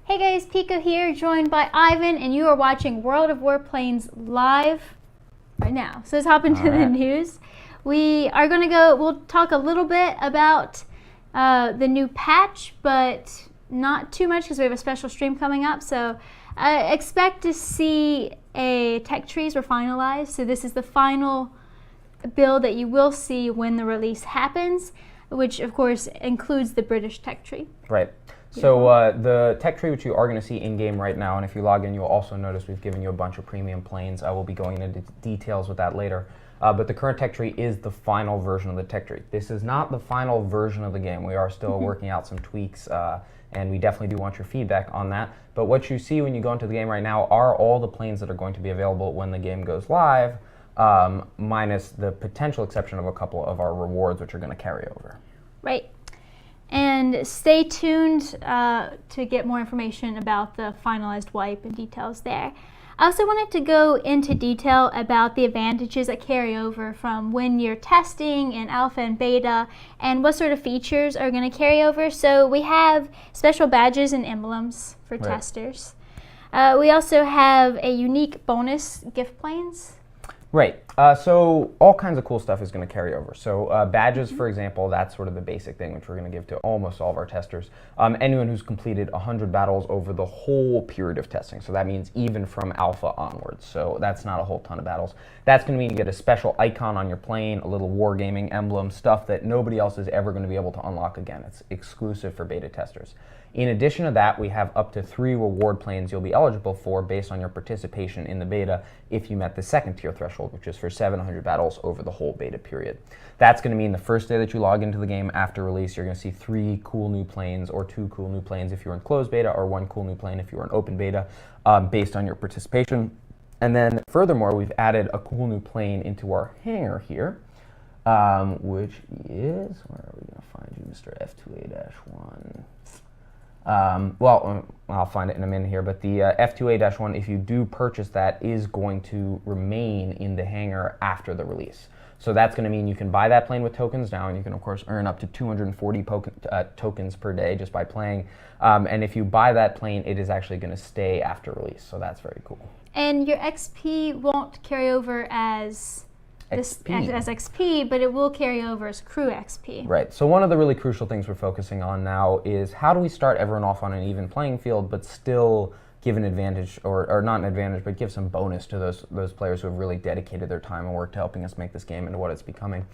Hey guys, Pico here, joined by Ivan, and you are watching World of Warplanes live right now. So let's hop into the news. We'll talk a little bit about the new patch, but not too much because we have a special stream coming up. So expect to see tech trees were finalized. So this is the final build that you will see when the release happens, which of course includes the British tech tree. Right. So the tech tree, which you are going to see in-game right now, and if you log in, you'll also notice we've given you a bunch of premium planes. I will be going into details with that later. But the current tech tree is the final version of the tech tree. This is not the final version of the game. We are still working out some tweaks, and we definitely do want your feedback on that. But what you see when you go into the game right now are all the planes that are going to be available when the game goes live, minus the potential exception of a couple of our rewards, which are going to carry over. Right. And stay tuned to get more information about the finalized wipe and details there. I also wanted to go into detail about the advantages that carry over from when you're testing in alpha and beta and what sort of features are going to carry over. So we have special badges and emblems for testers. We also have a unique bonus gift planes. Right. So all kinds of cool stuff is going to carry over. So badges, for example, that's sort of the basic thing which we're going to give to almost all of our testers. Anyone who's completed 100 battles over the whole period of testing. So that means even from alpha onwards. So that's not a whole ton of battles. That's going to mean you get a special icon on your plane, a little Wargaming emblem, stuff that nobody else is ever going to be able to unlock again. It's exclusive for beta testers. In addition to that, we have up to 3 reward planes you'll be eligible for based on your participation in the beta if you met the second tier threshold, which is for 700 battles over the whole beta period. That's going to mean the first day that you log into the game after release, you're going to see 3 cool new planes, or 2 cool new planes if you're in closed beta, or 1 cool new plane if you're in open beta, based on your participation. And then furthermore, we've added a cool new plane into our hangar here, which is, where are we going to find you, Mr. F2A-1? I'll find it in a minute here, but the F2A-1, if you do purchase that, is going to remain in the hangar after the release. So that's going to mean you can buy that plane with tokens now, and you can, of course, earn up to 240 tokens per day just by playing. And if you buy that plane, it is actually going to stay after release, so that's very cool. And your XP won't carry over as XP, but it will carry over as crew XP. Right. So one of the really crucial things we're focusing on now is how do we start everyone off on an even playing field, but still give an advantage, or not an advantage, but give some bonus to those players who have really dedicated their time and work to helping us make this game into what it's becoming.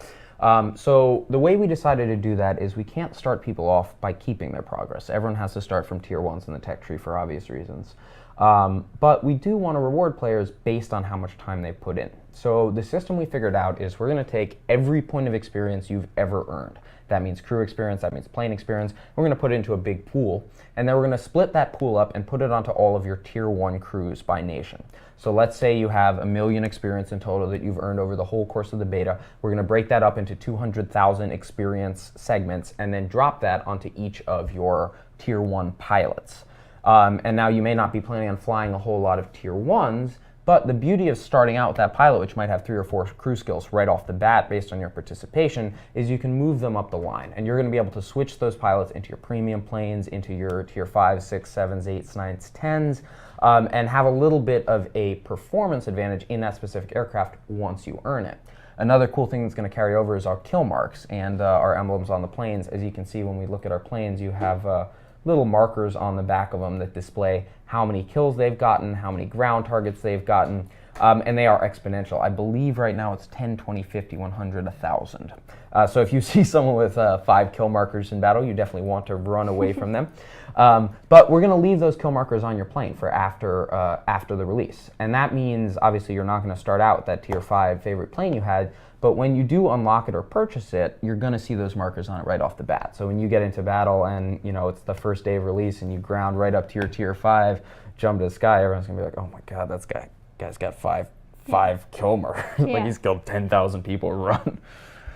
So the way we decided to do that is we can't start people off by keeping their progress. Everyone has to start from tier 1s in the tech tree for obvious reasons. But we do want to reward players based on how much time they put in. So the system we figured out is we're going to take every point of experience you've ever earned. That means crew experience, that means plane experience. We're going to put it into a big pool, and then we're going to split that pool up and put it onto all of your tier 1 crews by nation. So let's say you have 1 million experience in total that you've earned over the whole course of the beta. We're going to break that up into 200,000 experience segments and then drop that onto each of your tier 1 pilots. And now you may not be planning on flying a whole lot of tier 1s, but the beauty of starting out with that pilot, which might have 3 or 4 crew skills right off the bat based on your participation, is you can move them up the line. And you're going to be able to switch those pilots into your premium planes, into your tier 5s, 6s, 7s, 8s, 9s, 10s, and have a little bit of a performance advantage in that specific aircraft once you earn it. Another cool thing that's going to carry over is our kill marks and our emblems on the planes. As you can see when we look at our planes, you have little markers on the back of them that display how many kills they've gotten, how many ground targets they've gotten, and they are exponential. I believe right now it's 10, 20, 50, 100, 1,000. So if you see someone with 5 kill markers in battle, you definitely want to run away from them. But we're going to leave those kill markers on your plane for after the release. And that means, obviously, you're not going to start out with that tier 5 favorite plane you had, but when you do unlock it or purchase it, you're going to see those markers on it right off the bat. So when you get into battle and it's the first day of release and you ground right up to your tier 5, jump to the sky, everyone's going to be like, oh my God, guy's got five kill markers. Like he's killed 10,000 people run.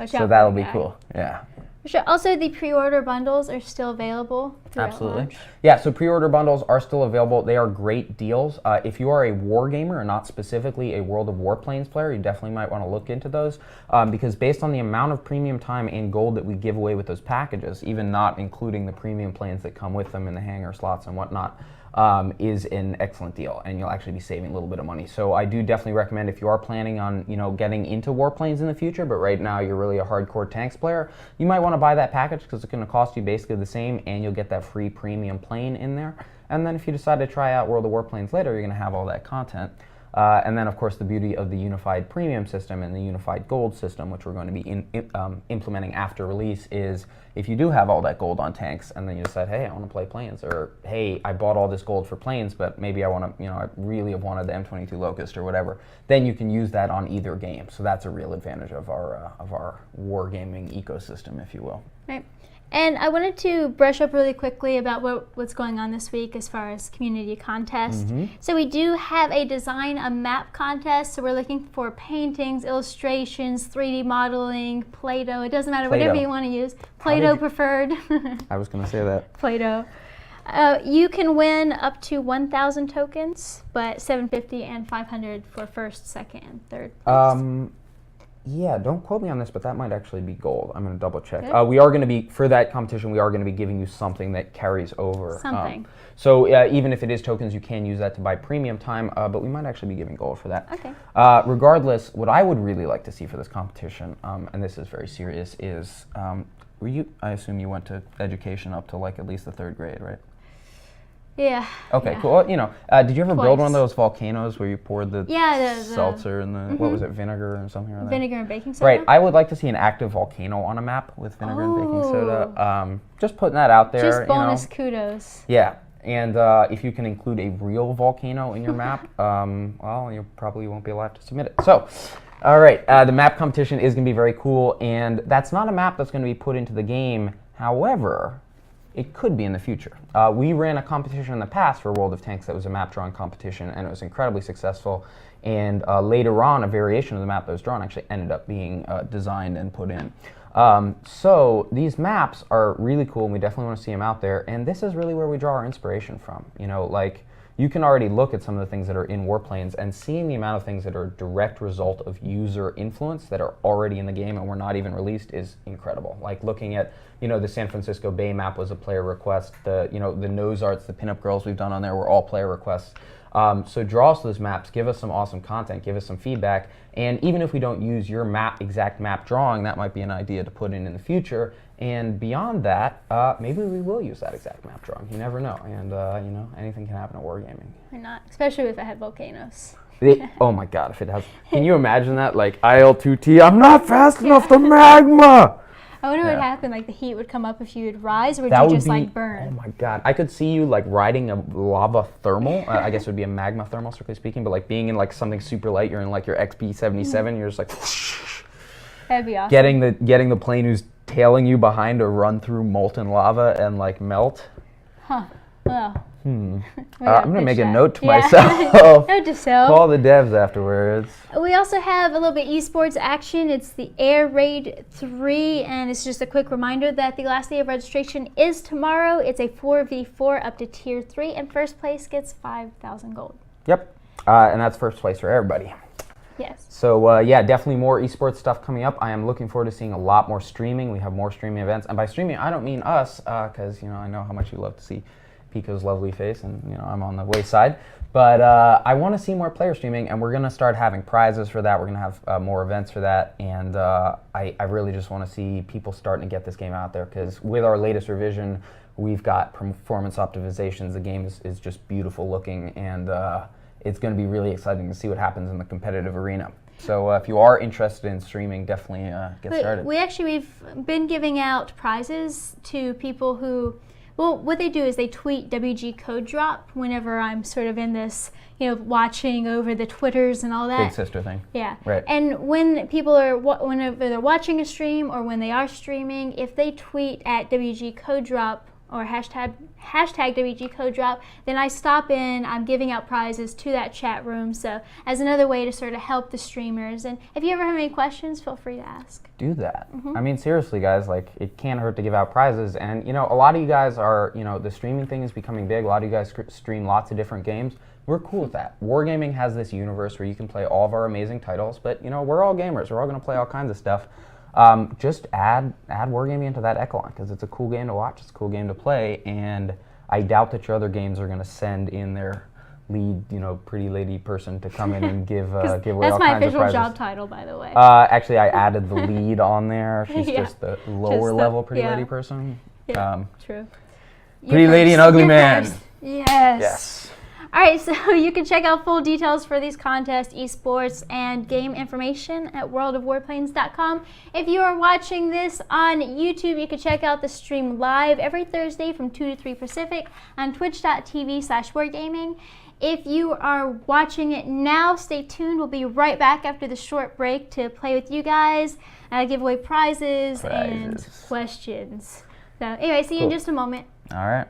So that'll be cool. Yeah. For sure. Also, the pre-order bundles are still available throughout Absolutely. launch. Yeah, so pre-order bundles are still available. They are great deals. If you are a Wargamer and not specifically a World of Warplanes player, you definitely might want to look into those because based on the amount of premium time and gold that we give away with those packages, even not including the premium planes that come with them in the hangar slots and whatnot, is an excellent deal, and you'll actually be saving a little bit of money. So I do definitely recommend if you are planning on getting into warplanes in the future, but right now you're really a hardcore tanks player, you might want to buy that package because it's going to cost you basically the same, and you'll get that free premium plane in there. And then if you decide to try out World of Warplanes later, you're going to have all that content. And then, of course, the beauty of the unified premium system and the unified gold system, which we're going to be implementing after release, is if you do have all that gold on tanks and then you decide, hey, I want to play planes, or hey, I bought all this gold for planes, but maybe I want to, I really have wanted the M22 Locust or whatever, then you can use that on either game. So that's a real advantage of our wargaming ecosystem, if you will. Right. And I wanted to brush up really quickly about what's going on this week as far as community contest. So we do have a design a map contest. So we're looking for paintings, illustrations, 3D modeling, Play-Doh. It doesn't matter, whatever you want to use. Play-Doh preferred. I was going to say that. Play-Doh. You can win up to 1,000 tokens, but 750 and 500 for first, second, and third place. Yeah, don't quote me on this, but that might actually be gold. I'm going to double check. We are going to be, for that competition, we are going to be giving you something that carries over. Something. So even if it is tokens, you can use that to buy premium time, but we might actually be giving gold for that. Okay. Regardless, what I would really like to see for this competition, and this is very serious, is, I assume you went to education up to like at least the 3rd grade, right? Yeah. Okay, yeah. cool. Well, did you ever build one of Twice. those volcanoes where you poured the seltzer and the, what was it, vinegar or something like that? Vinegar and baking soda? Right. I would like to see an active volcano on a map with vinegar and baking soda. Just putting that out there. Just bonus kudos. Yeah. And if you can include a real volcano in your map, well, you probably won't be allowed to submit it. So, all right, the map competition is going to be very cool, and that's not a map that's going to be put into the game. However, it could be in the future. We ran a competition in the past for World of Tanks that was a map drawing competition, and it was incredibly successful. And later on, a variation of the map that was drawn actually ended up being designed and put in. So these maps are really cool, and we definitely want to see them out there. And this is really where we draw our inspiration from. You can already look at some of the things that are in Warplanes, and seeing the amount of things that are a direct result of user influence that are already in the game and were not even released is incredible. Like looking at, the San Francisco Bay map was a player request. The nose arts, the pinup girls we've done on there were all player requests. So draw us those maps, give us some awesome content, give us some feedback, and even if we don't use your exact map drawing, that might be an idea to put in the future. And beyond that, maybe we will use that exact map drawing. You never know. And, anything can happen at Wargaming. Or not, especially if it had volcanoes. Oh my God, if it has. Can you imagine that? Like, IL2T, I'm not fast enough to magma! I wonder what would happen, like the heat would come up if you would rise, or would you just like burn? Oh my God, I could see you like riding a lava thermal. I guess it would be a magma thermal, strictly speaking, but like being in like something super light, you're in like your XP-77, you're just like that'd be awesome. Getting the plane who's tailing you behind to run through molten lava and like melt. Huh. Well. I'm gonna make a note to myself. Note to self. Call the devs afterwards. We also have a little bit esports action. It's the Air Raid 3, and it's just a quick reminder that the last day of registration is tomorrow. It's a 4v4 up to tier 3, and first place gets 5,000 gold. Yep, and that's first place for everybody. Yes. So yeah, definitely more esports stuff coming up. I am looking forward to seeing a lot more streaming. We have more streaming events, and by streaming, I don't mean us, because I know how much you love to see Pico's lovely face, and I'm on the wayside. But I want to see more player streaming, and we're going to start having prizes for that. We're going to have more events for that, and I really just want to see people starting to get this game out there, because with our latest revision, we've got performance optimizations. The game is just beautiful looking, and it's going to be really exciting to see what happens in the competitive arena. So if you are interested in streaming, definitely get started. We've been giving out prizes to people who, well, what they do is they tweet WG code drop whenever I'm sort of in this, watching over the Twitters and all that. Big sister thing. Yeah. Right. And when people are, whenever they're watching a stream or when they are streaming, if they tweet at WG code drop or hashtag WG code drop, then I stop in, I'm giving out prizes to that chat room. So as another way to sort of help the streamers. And if you ever have any questions, feel free to ask. Do that. I mean, seriously, guys, like, it can't hurt to give out prizes. And, you know, a lot of you guys are, you know, the streaming thing is becoming big. A lot of you guys stream lots of different games. We're cool with that. Wargaming has this universe where you can play all of our amazing titles, but, you know, we're all gamers. We're all going to play all kinds of stuff. Just add Wargaming into that echelon, because it's a cool game to watch, it's a cool game to play, and I doubt that your other games are going to send in their lead, you know, pretty lady person to come in and give away all kinds of prizes. That's my official job title, by the way. Actually, I added the lead on there. She's Yeah. just the lower level pretty lady person. Yeah, true. Pretty lady and ugly man. Yes. Yes. All right, so you can check out full details for these contests, esports, and game information at worldofwarplanes.com. If you are watching this on YouTube, you can check out the stream live every Thursday from 2 to 3 Pacific on twitch.tv/wargaming. If you are watching it now, stay tuned. We'll be right back after the short break to play with you guys, give away prizes and questions. So anyway, see you in just a moment. All right.